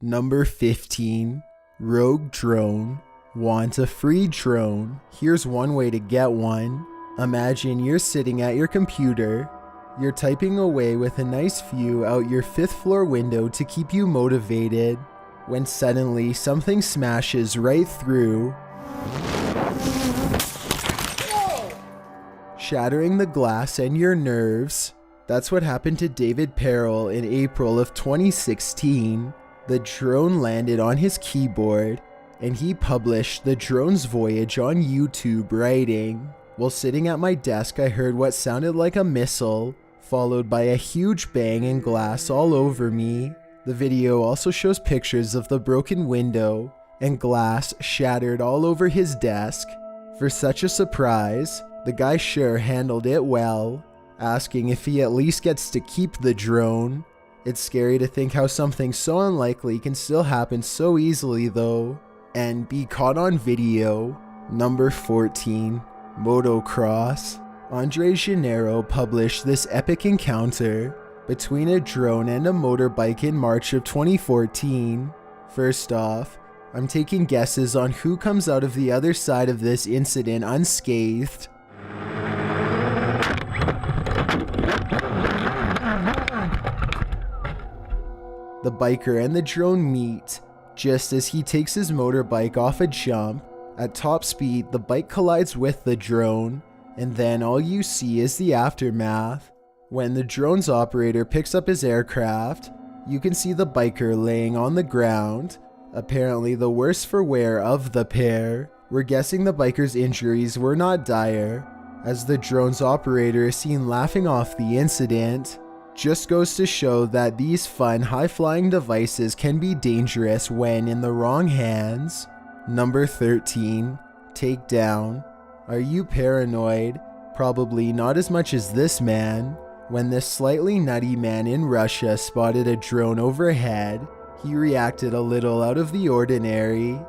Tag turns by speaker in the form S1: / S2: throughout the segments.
S1: Number 15. Rogue drone. Want a free drone? Here's one way to get one. Imagine you're sitting at your computer. You're typing away with a nice view out your 5th floor window to keep you motivated, when suddenly something smashes right through, shattering the glass and your nerves. That's what happened to David Perel in April of 2016. The drone landed on his keyboard, and he published the drone's voyage on YouTube, writing, "While sitting at my desk, I heard what sounded like a missile, followed by a huge bang and glass all over me." The video also shows pictures of the broken window and glass shattered all over his desk. For such a surprise, the guy sure handled it well, asking if he at least gets to keep the drone. It's scary to think how something so unlikely can still happen so easily though, and be caught on video. Number 14. Motocross. Andre Gennaro published this epic encounter between a drone and a motorbike in March of 2014. First off, I'm taking guesses on who comes out of the other side of this incident unscathed. The biker and the drone meet just as he takes his motorbike off a jump. At top speed, the bike collides with the drone, and then all you see is the aftermath. When the drone's operator picks up his aircraft, you can see the biker laying on the ground, apparently the worse for wear of the pair. We're guessing the biker's injuries were not dire, as the drone's operator is seen laughing off the incident. Just goes to show that these fun, high-flying devices can be dangerous when in the wrong hands. Number 13. Takedown. Are you paranoid? Probably not as much as this man. When this slightly nutty man in Russia spotted a drone overhead, he reacted a little out of the ordinary.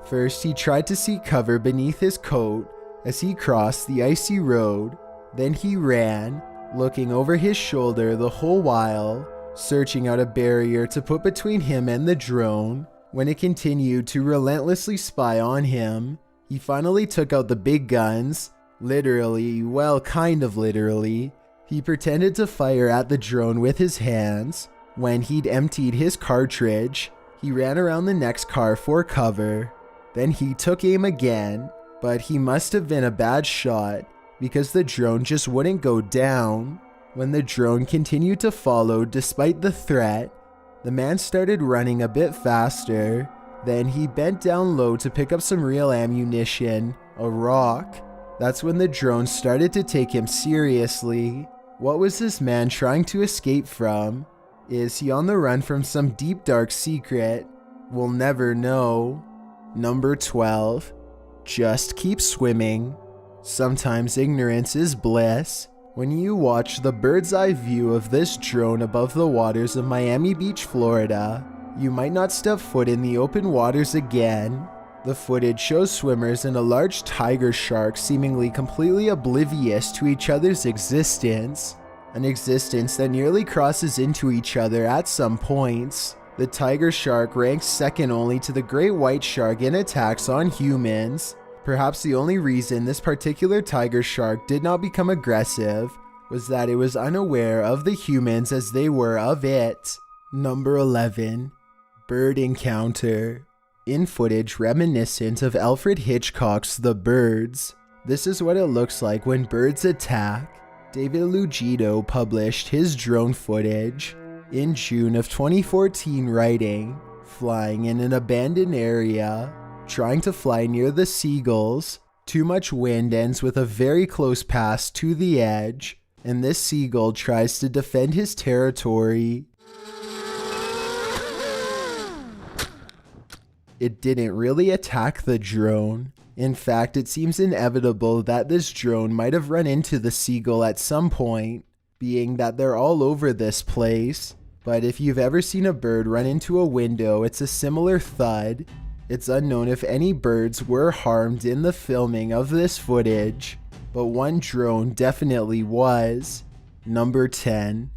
S1: First, he tried to seek cover beneath his coat as he crossed the icy road. Then he ran, looking over his shoulder the whole while, searching out a barrier to put between him and the drone. When it continued to relentlessly spy on him, he finally took out the big guns. Literally, well, kind of literally. He pretended to fire at the drone with his hands. When he'd emptied his cartridge, he ran around the next car for cover. Then he took aim again, but he must have been a bad shot because the drone just wouldn't go down. When the drone continued to follow despite the threat, the man started running a bit faster. Then he bent down low to pick up some real ammunition, a rock. That's when the drone started to take him seriously. What was this man trying to escape from? Is he on the run from some deep dark secret? We'll never know. Number 12. Just keep swimming. Sometimes ignorance is bliss. When you watch the bird's eye view of this drone above the waters of Miami Beach, Florida, you might not step foot in the open waters again. The footage shows swimmers and a large tiger shark seemingly completely oblivious to each other's existence, an existence that nearly crosses into each other at some points. The tiger shark ranks second only to the great white shark in attacks on humans. Perhaps the only reason this particular tiger shark did not become aggressive was that it was unaware of the humans as they were of it. Number 11. Bird encounter. In footage reminiscent of Alfred Hitchcock's The Birds, this is what it looks like when birds attack. David Lugito published his drone footage in June of 2014, writing, "Flying in an abandoned area, trying to fly near the seagulls. Too much wind ends with a very close pass to the edge, and this seagull tries to defend his territory. It didn't really attack the drone. In fact, it seems inevitable that this drone might have run into the seagull at some point, being that they're all over this place. But if you've ever seen a bird run into a window, it's a similar thud. It's unknown if any birds were harmed in the filming of this footage, but one drone definitely was. Number 10.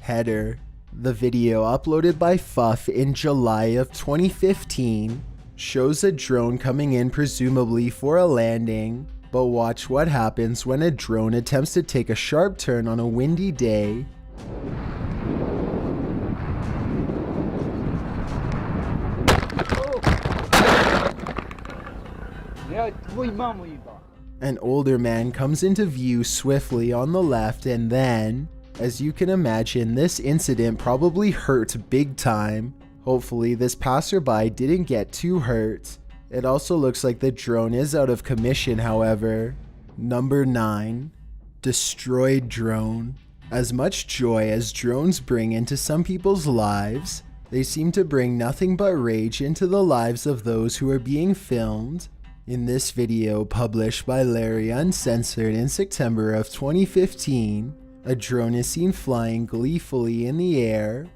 S1: Header. The video uploaded by Fuff in July of 2015 shows a drone coming in presumably for a landing, but watch what happens when a drone attempts to take a sharp turn on a windy day. An older man comes into view swiftly on the left, and then, as you can imagine, this incident probably hurt big time. Hopefully this passerby didn't get too hurt. It also looks like the drone is out of commission, however. Number 9. Destroyed drone. As much joy as drones bring into some people's lives, they seem to bring nothing but rage into the lives of those who are being filmed. In this video published by Larry Uncensored in September of 2015, a drone is seen flying gleefully in the air.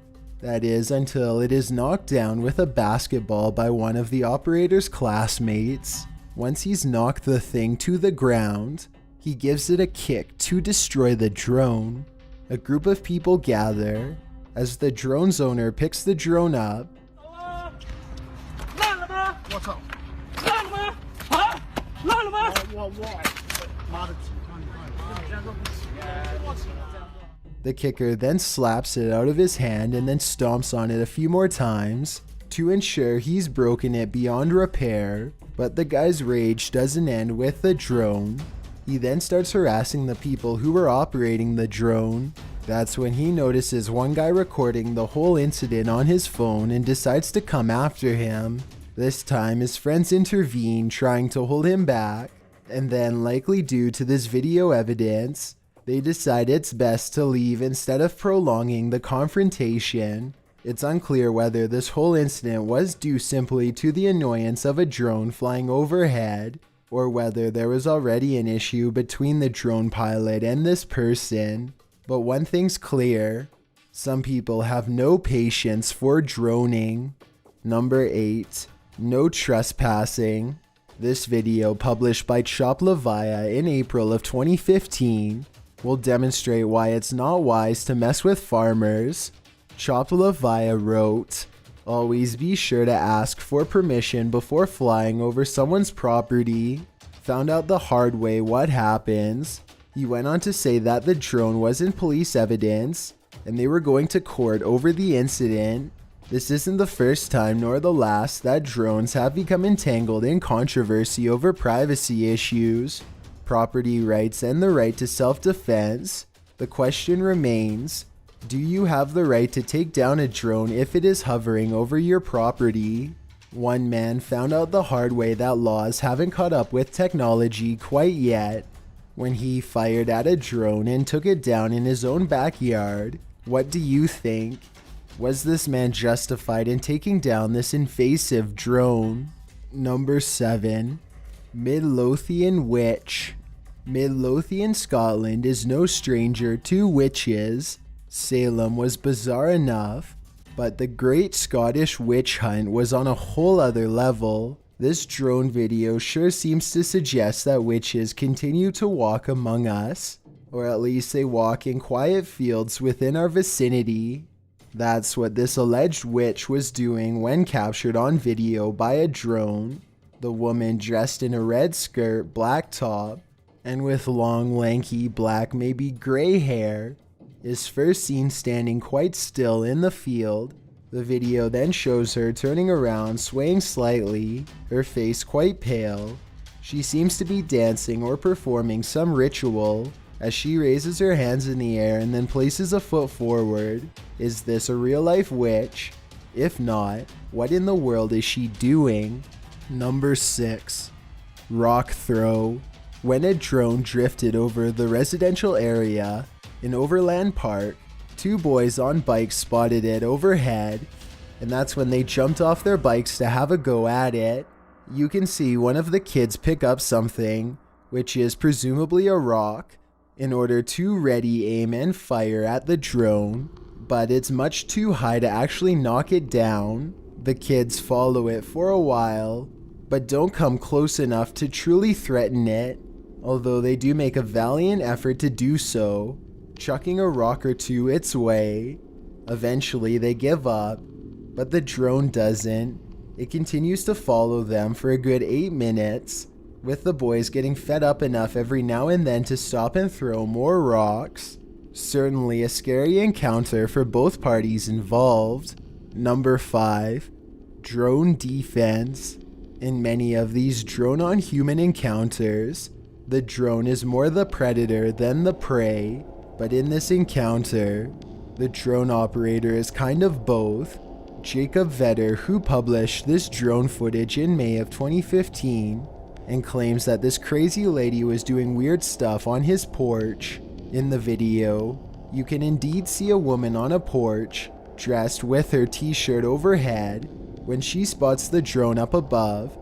S1: That is, until it is knocked down with a basketball by one of the operator's classmates. Once he's knocked the thing to the ground, he gives it a kick to destroy the drone. A group of people gather as the drone's owner picks the drone up.
S2: What's up?
S1: The kicker then slaps it out of his hand and then stomps on it a few more times to ensure he's broken it beyond repair. But the guy's rage doesn't end with the drone. He then starts harassing the people who were operating the drone. That's when he notices one guy recording the whole incident on his phone and decides to come after him. This time his friends intervene, trying to hold him back, and then, likely due to this video evidence, they decide it's best to leave instead of prolonging the confrontation. It's unclear whether this whole incident was due simply to the annoyance of a drone flying overhead, or whether there was already an issue between the drone pilot and this person. But one thing's clear: some people have no patience for droning. Number 8. No trespassing. This video, published by Csapó in April of 2015, will demonstrate why it's not wise to mess with farmers. Csapó wrote, "Always be sure to ask for permission before flying over someone's property." Found out the hard way what happens. He went on to say that the drone wasn't police evidence, and they were going to court over the incident. This isn't the first time nor the last that drones have become entangled in controversy over privacy issues, property rights, and the right to self-defense. The question remains, do you have the right to take down a drone if it is hovering over your property? One man found out the hard way that laws haven't caught up with technology quite yet when he fired at a drone and took it down in his own backyard. What do you think? Was this man justified in taking down this invasive drone? Number 7. Midlothian Witch. Midlothian, Scotland is no stranger to witches. Salem was bizarre enough, but the Great Scottish Witch Hunt was on a whole other level. This drone video sure seems to suggest that witches continue to walk among us, or at least they walk in quiet fields within our vicinity. That's what this alleged witch was doing when captured on video by a drone. The woman, dressed in a red skirt, black top, and with long, lanky, black, maybe gray hair, is first seen standing quite still in the field. The video then shows her turning around, swaying slightly, her face quite pale. She seems to be dancing or performing some ritual as she raises her hands in the air and then places a foot forward. Is this a real-life witch? If not, what in the world is she doing? Number 6. Rock throw. When a drone drifted over the residential area in Overland Park, 2 boys on bikes spotted it overhead, and that's when they jumped off their bikes to have a go at it. You can see one of the kids pick up something, which is presumably a rock, in order to ready, aim, and fire at the drone, but it's much too high to actually knock it down. The kids follow it for a while, but don't come close enough to truly threaten it, although they do make a valiant effort to do so, chucking a rock or two its way. Eventually they give up, but the drone doesn't. It continues to follow them for a good 8 minutes, with the boys getting fed up enough every now and then to stop and throw more rocks. Certainly a scary encounter for both parties involved. Number 5. Drone defense. In many of these drone-on-human encounters, the drone is more the predator than the prey, but in this encounter, the drone operator is kind of both. Jacob Vetter, who published this drone footage in May of 2015, and claims that this crazy lady was doing weird stuff on his porch. In the video, you can indeed see a woman on a porch, dressed with her t-shirt overhead. When she spots the drone up above,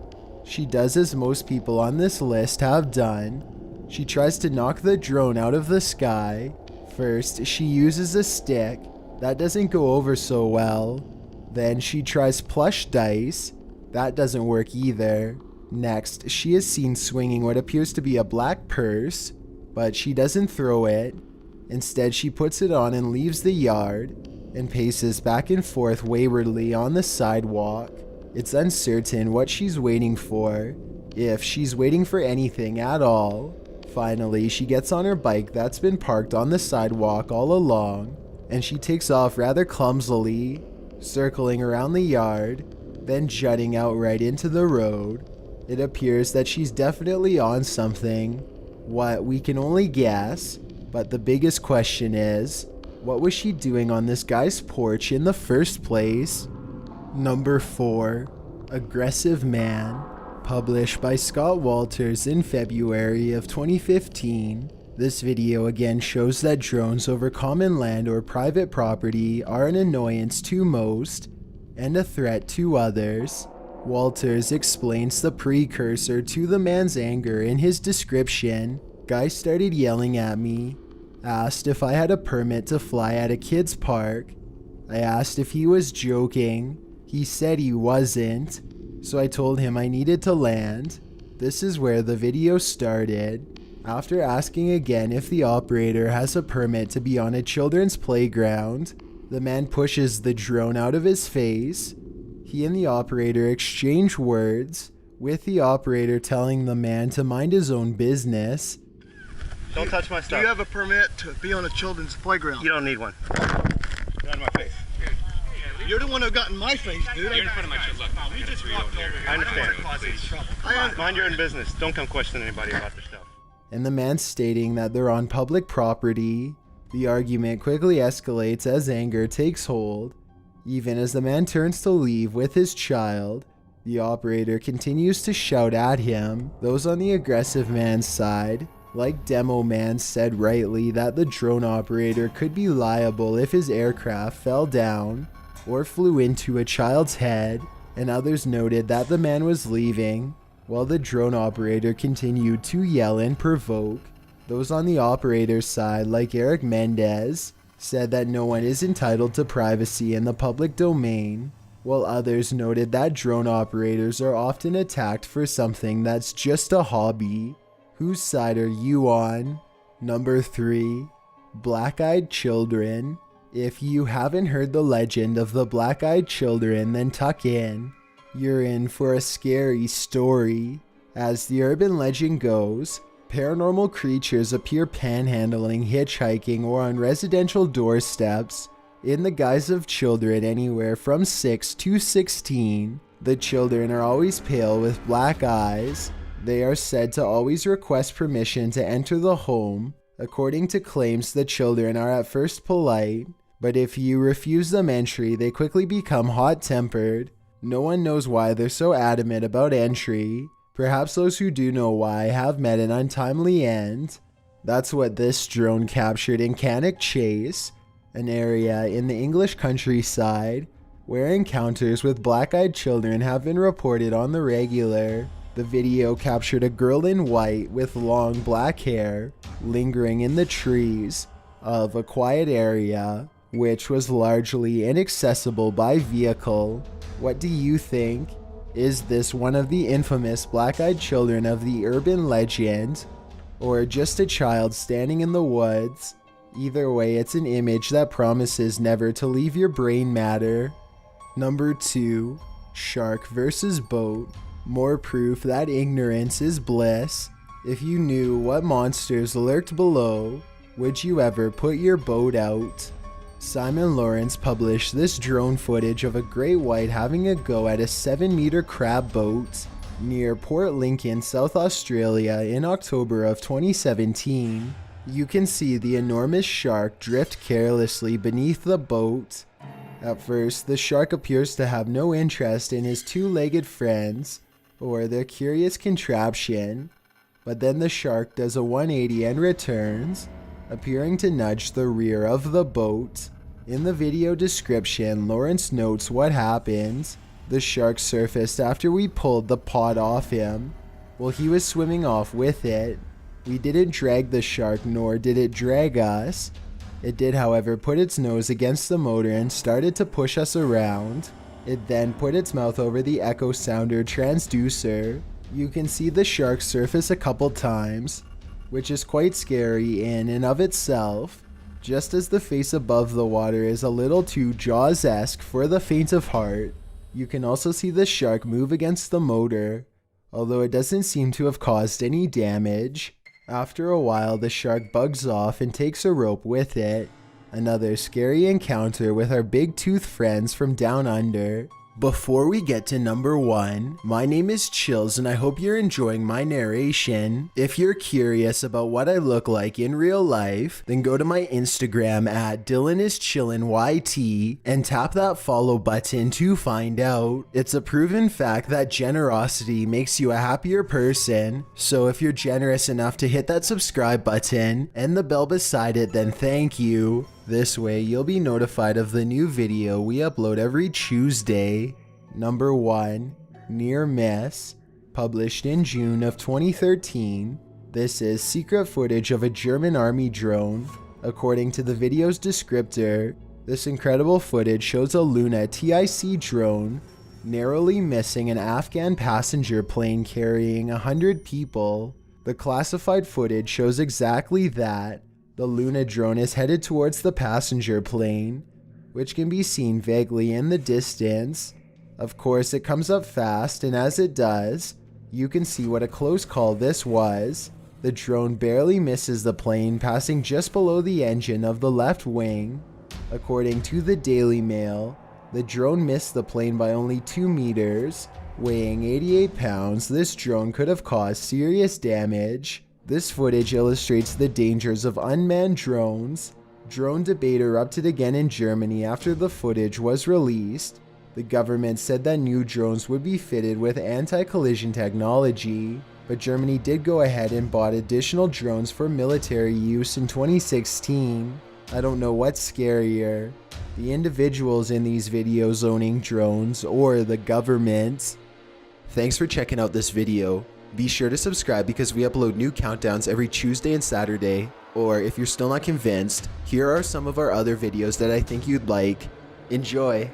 S1: she does as most people on this list have done. She tries to knock the drone out of the sky. First, she uses a stick. That doesn't go over so well. Then she tries plush dice. That doesn't work either. Next, she is seen swinging what appears to be a black purse, but she doesn't throw it. Instead, she puts it on and leaves the yard, and paces back and forth waywardly on the sidewalk. It's uncertain what she's waiting for, if she's waiting for anything at all. Finally, she gets on her bike that's been parked on the sidewalk all along, and she takes off rather clumsily, circling around the yard, then jutting out right into the road. It appears that she's definitely on something. What, we can only guess, but the biggest question is, what was she doing on this guy's porch in the first place? Number 4. Aggressive Man. Published by Scott Walters in February of 2015. This video again shows that drones over common land or private property are an annoyance to most, and a threat to others. Walters explains the precursor to the man's anger in his description. Guy started yelling at me. Asked if I had a permit to fly at a kid's park. I asked if he was joking. He said he wasn't, so I told him I needed to land. This is where the video started. After asking again if the operator has a permit to be on a children's playground, the man pushes the drone out of his face. He and the operator exchange words, with the operator telling the man to mind his own business.
S2: Don't touch my stuff.
S3: Do you have a permit to be on a children's playground?
S2: You don't need one. Get out of my face.
S3: You're the one who got in my face, dude.
S4: You're in front of my shit. Look, we just walked over.
S2: I understand. Mind your own business. Don't come question anybody about their stuff.
S1: And the man stating that they're on public property. The argument quickly escalates as anger takes hold. Even as the man turns to leave with his child, the operator continues to shout at him. Those on the aggressive man's side, like Demo Man, said rightly that the drone operator could be liable if his aircraft fell down or flew into a child's head, and others noted that the man was leaving, while the drone operator continued to yell and provoke. Those on the operator's side, like Eric Mendez, said that no one is entitled to privacy in the public domain, while others noted that drone operators are often attacked for something that's just a hobby. Whose side are you on? Number 3. Black-Eyed Children. If you haven't heard the legend of the Black-Eyed Children, then tuck in. You're in for a scary story. As the urban legend goes, paranormal creatures appear panhandling, hitchhiking, or on residential doorsteps in the guise of children anywhere from 6 to 16. The children are always pale with black eyes. They are said to always request permission to enter the home. According to claims, the children are at first polite, but if you refuse them entry, they quickly become hot-tempered. No one knows why they're so adamant about entry. Perhaps those who do know why have met an untimely end. That's what this drone captured in Cannock Chase, an area in the English countryside where encounters with black-eyed children have been reported on the regular. The video captured a girl in white with long black hair lingering in the trees of a quiet area, which was largely inaccessible by vehicle. What do you think? Is this one of the infamous black-eyed children of the urban legend, or just a child standing in the woods Either way, it's an image that promises never to leave your brain matter. Number 2. Shark versus boat. More proof that ignorance is bliss. If you knew what monsters lurked below, would you ever put your boat out? Simon Lawrence published this drone footage of a great white having a go at a 7-meter crab boat near Port Lincoln, South Australia in October of 2017. You can see the enormous shark drift carelessly beneath the boat. At first, the shark appears to have no interest in his two-legged friends or their curious contraption, but then the shark does a 180 and returns, appearing to nudge the rear of the boat. In the video description, Lawrence notes what happens. The shark surfaced after we pulled the pod off him. Well, he was swimming off with it. We didn't drag the shark, nor did it drag us. It did, however, put its nose against the motor and started to push us around. It then put its mouth over the echo sounder transducer. You can see the shark surface a couple times, which is quite scary in and of itself, just as the face above the water is a little too Jaws-esque for the faint of heart. You can also see the shark move against the motor, although it doesn't seem to have caused any damage. After a while, the shark bugs off and takes a rope with it. Another scary encounter with our big tooth friends from down under. Before we get to number 1, my name is Chills and I hope you're enjoying my narration. If you're curious about what I look like in real life, then go to my Instagram at DylanIsChillinYT and tap that follow button to find out. It's a proven fact that generosity makes you a happier person, so if you're generous enough to hit that subscribe button and the bell beside it, then thank you. This way, you'll be notified of the new video we upload every Tuesday. Number 1. Near Miss. Published in June of 2013. This is secret footage of a German army drone. According to the video's descriptor, this incredible footage shows a Luna TIC drone narrowly missing an Afghan passenger plane carrying 100 people. The classified footage shows exactly that. The Luna drone is headed towards the passenger plane, which can be seen vaguely in the distance. Of course, it comes up fast, and as it does, you can see what a close call this was. The drone barely misses the plane, passing just below the engine of the left wing. According to the Daily Mail, the drone missed the plane by only 2 meters. Weighing 88 pounds, this drone could have caused serious damage. This footage illustrates the dangers of unmanned drones. Drone debate erupted again in Germany after the footage was released. The government said that new drones would be fitted with anti-collision technology, but Germany did go ahead and bought additional drones for military use in 2016. I don't know what's scarier, the individuals in these videos owning drones or the government. Thanks for checking out this video. Be sure to subscribe because we upload new countdowns every Tuesday and Saturday. Or if you're still not convinced, here are some of our other videos that I think you'd like. Enjoy!